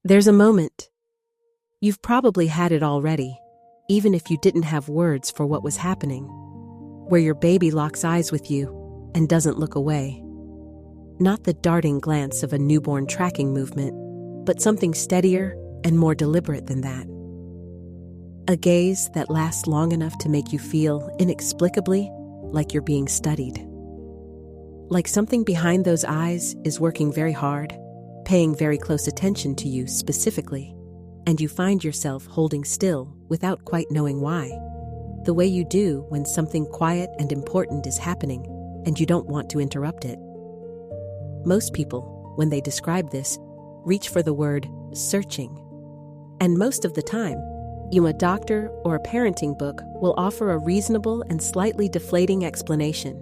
There's a moment. You've probably had it already, even if you didn't have words for what was happening, where your baby locks eyes with you and doesn't look away. Not the darting glance of a newborn tracking movement, but something steadier and more deliberate than that. A gaze that lasts long enough to make you feel inexplicably like you're being studied. Like something behind those eyes is working very hard, paying very close attention to you specifically, and you find yourself holding still without quite knowing why. The way you do when something quiet and important is happening and you don't want to interrupt it. Most people, when they describe this, reach for the word searching. And most of the time, a doctor or a parenting book will offer a reasonable and slightly deflating explanation.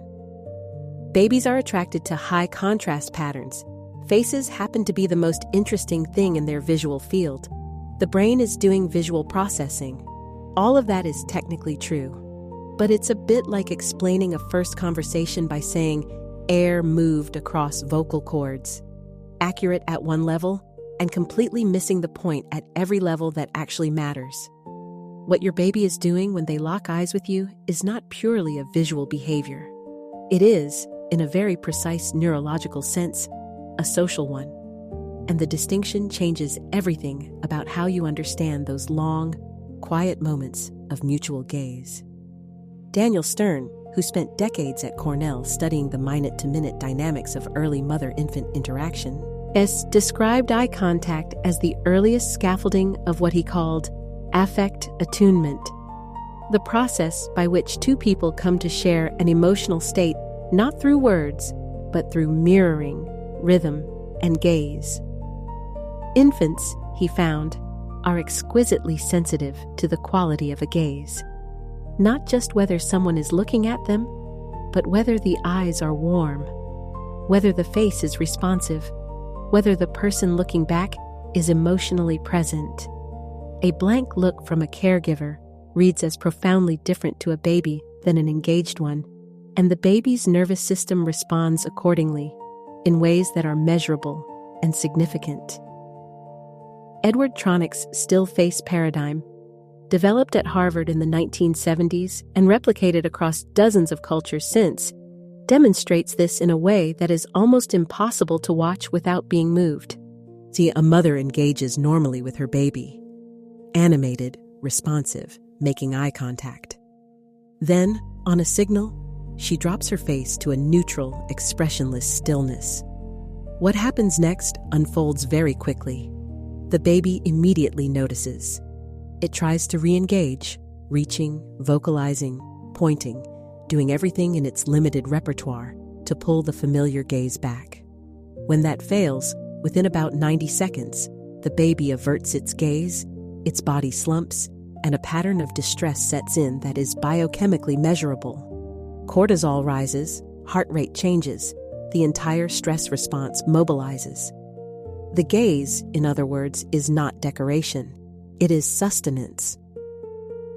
Babies are attracted to high contrast patterns. Faces happen to be the most interesting thing in their visual field. The brain is doing visual processing. All of that is technically true. But it's a bit like explaining a first conversation by saying air moved across vocal cords. Accurate at one level, and completely missing the point at every level that actually matters. What your baby is doing when they lock eyes with you is not purely a visual behavior. It is, in a very precise neurological sense, a social one. And the distinction changes everything about how you understand those long, quiet moments of mutual gaze. Daniel Stern, who spent decades at Cornell studying the minute-to-minute dynamics of early mother-infant interaction, has described eye contact as the earliest scaffolding of what he called affect attunement, the process by which two people come to share an emotional state not through words, but through mirroring, rhythm, and gaze. Infants, he found, are exquisitely sensitive to the quality of a gaze. Not just whether someone is looking at them, but whether the eyes are warm, whether the face is responsive, whether the person looking back is emotionally present. A blank look from a caregiver reads as profoundly different to a baby than an engaged one, and the baby's nervous system responds accordingly, in ways that are measurable and significant. Edward Tronick's still face paradigm, developed at Harvard in the 1970s and replicated across dozens of cultures since, demonstrates this in a way that is almost impossible to watch without being moved. See, a mother engages normally with her baby, animated, responsive, making eye contact. Then, on a signal, she drops her face to a neutral, expressionless stillness. What happens next unfolds very quickly. The baby immediately notices. It tries to re-engage, reaching, vocalizing, pointing, doing everything in its limited repertoire to pull the familiar gaze back. When that fails, within about 90 seconds, the baby averts its gaze, its body slumps, and a pattern of distress sets in that is biochemically measurable. Cortisol rises, heart rate changes, the entire stress response mobilizes. The gaze, in other words, is not decoration. It is sustenance.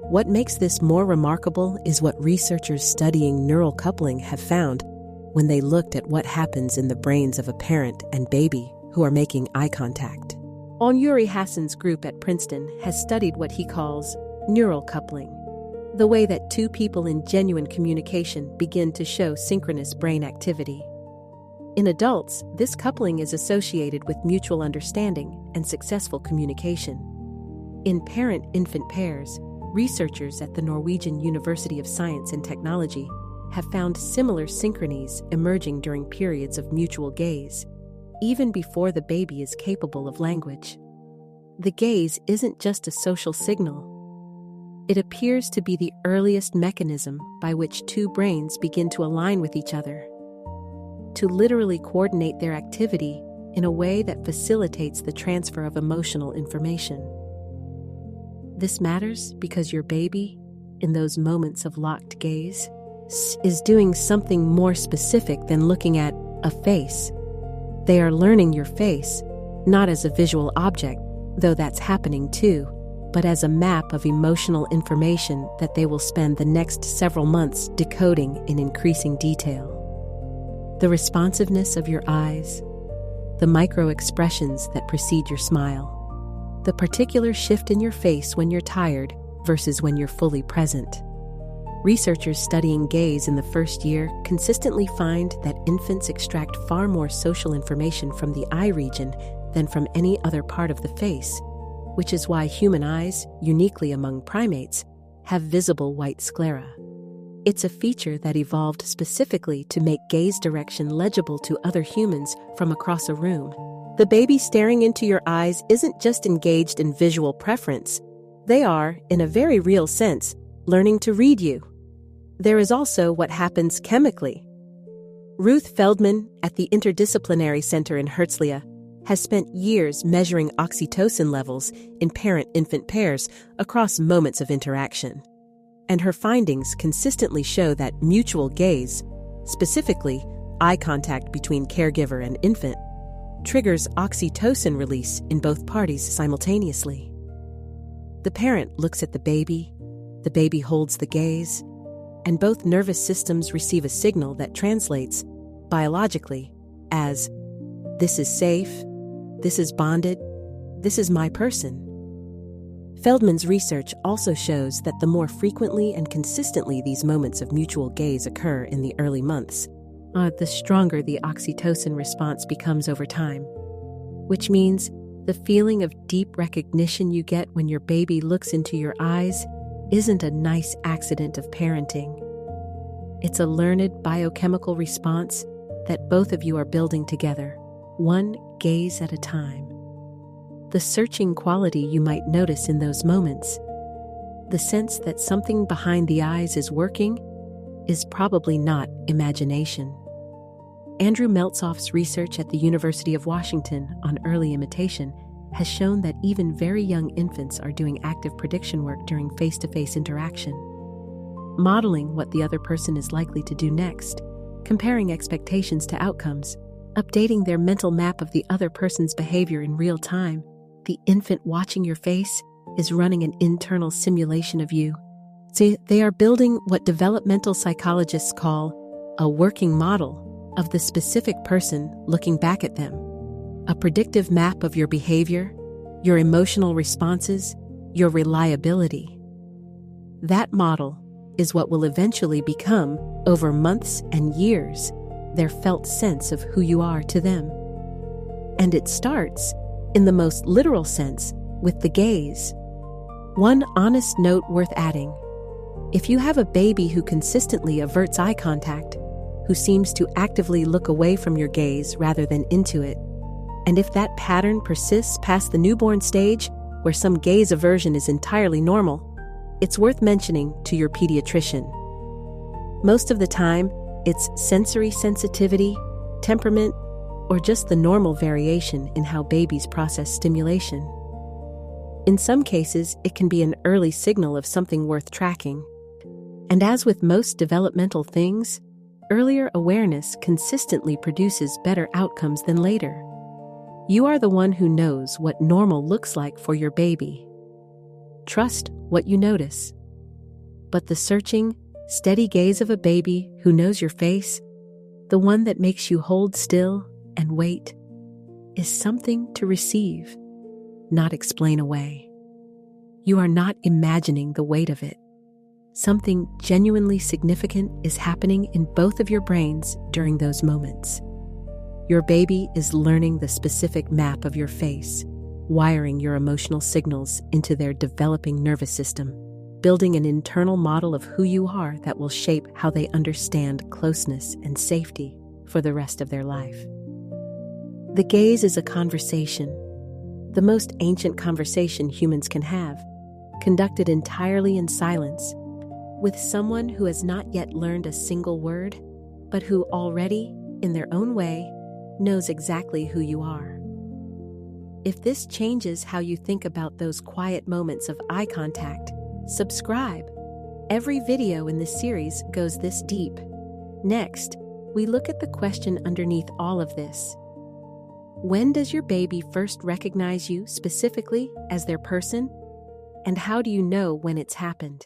What makes this more remarkable is what researchers studying neural coupling have found when they looked at what happens in the brains of a parent and baby who are making eye contact. Uri Hassan's group at Princeton has studied what he calls neural coupling, the way that two people in genuine communication begin to show synchronous brain activity. In adults, this coupling is associated with mutual understanding and successful communication. In parent-infant pairs, researchers at the Norwegian University of Science and Technology have found similar synchronies emerging during periods of mutual gaze, even before the baby is capable of language. The gaze isn't just a social signal. It appears to be the earliest mechanism by which two brains begin to align with each other, to literally coordinate their activity in a way that facilitates the transfer of emotional information. This matters because your baby, in those moments of locked gaze, is doing something more specific than looking at a face. They are learning your face, not as a visual object, though that's happening too, but as a map of emotional information that they will spend the next several months decoding in increasing detail. The responsiveness of your eyes, the micro-expressions that precede your smile, the particular shift in your face when you're tired versus when you're fully present. Researchers studying gaze in the first year consistently find that infants extract far more social information from the eye region than from any other part of the face, which is why human eyes, uniquely among primates, have visible white sclera. It's a feature that evolved specifically to make gaze direction legible to other humans from across a room. The baby staring into your eyes isn't just engaged in visual preference. They are, in a very real sense, learning to read you. There is also what happens chemically. Ruth Feldman at the Interdisciplinary Center in Herzliya has spent years measuring oxytocin levels in parent-infant pairs across moments of interaction. And her findings consistently show that mutual gaze, specifically eye contact between caregiver and infant, triggers oxytocin release in both parties simultaneously. The parent looks at the baby holds the gaze, and both nervous systems receive a signal that translates, biologically, as, "This is safe, this is bonded, this is my person." Feldman's research also shows that the more frequently and consistently these moments of mutual gaze occur in the early months, the stronger the oxytocin response becomes over time. Which means the feeling of deep recognition you get when your baby looks into your eyes isn't a nice accident of parenting. It's a learned biochemical response that both of you are building together, one gaze at a time. The searching quality you might notice in those moments, the sense that something behind the eyes is working, is probably not imagination. Andrew Meltzoff's research at the University of Washington on early imitation has shown that even very young infants are doing active prediction work during face-to-face interaction, modeling what the other person is likely to do next, comparing expectations to outcomes, updating their mental map of the other person's behavior in real time. The infant watching your face is running an internal simulation of you. See, they are building what developmental psychologists call a working model of the specific person looking back at them. A predictive map of your behavior, your emotional responses, your reliability. That model is what will eventually become, over months and years, their felt sense of who you are to them. And it starts, in the most literal sense, with the gaze. One honest note worth adding: if you have a baby who consistently averts eye contact, who seems to actively look away from your gaze rather than into it, and if that pattern persists past the newborn stage, where some gaze aversion is entirely normal, it's worth mentioning to your pediatrician. Most of the time, it's sensory sensitivity, temperament, or just the normal variation in how babies process stimulation. In some cases, it can be an early signal of something worth tracking. And as with most developmental things, earlier awareness consistently produces better outcomes than later. You are the one who knows what normal looks like for your baby. Trust what you notice. But the searching, steady gaze of a baby who knows your face, the one that makes you hold still and wait, is something to receive, not explain away. You are not imagining the weight of it. Something genuinely significant is happening in both of your brains during those moments. Your baby is learning the specific map of your face, wiring your emotional signals into their developing nervous system, building an internal model of who you are that will shape how they understand closeness and safety for the rest of their life. The gaze is a conversation, the most ancient conversation humans can have, conducted entirely in silence, with someone who has not yet learned a single word, but who already, in their own way, knows exactly who you are. If this changes how you think about those quiet moments of eye contact, subscribe. Every video in this series goes this deep. Next, we look at the question underneath all of this. When does your baby first recognize you specifically as their person? And how do you know when it's happened?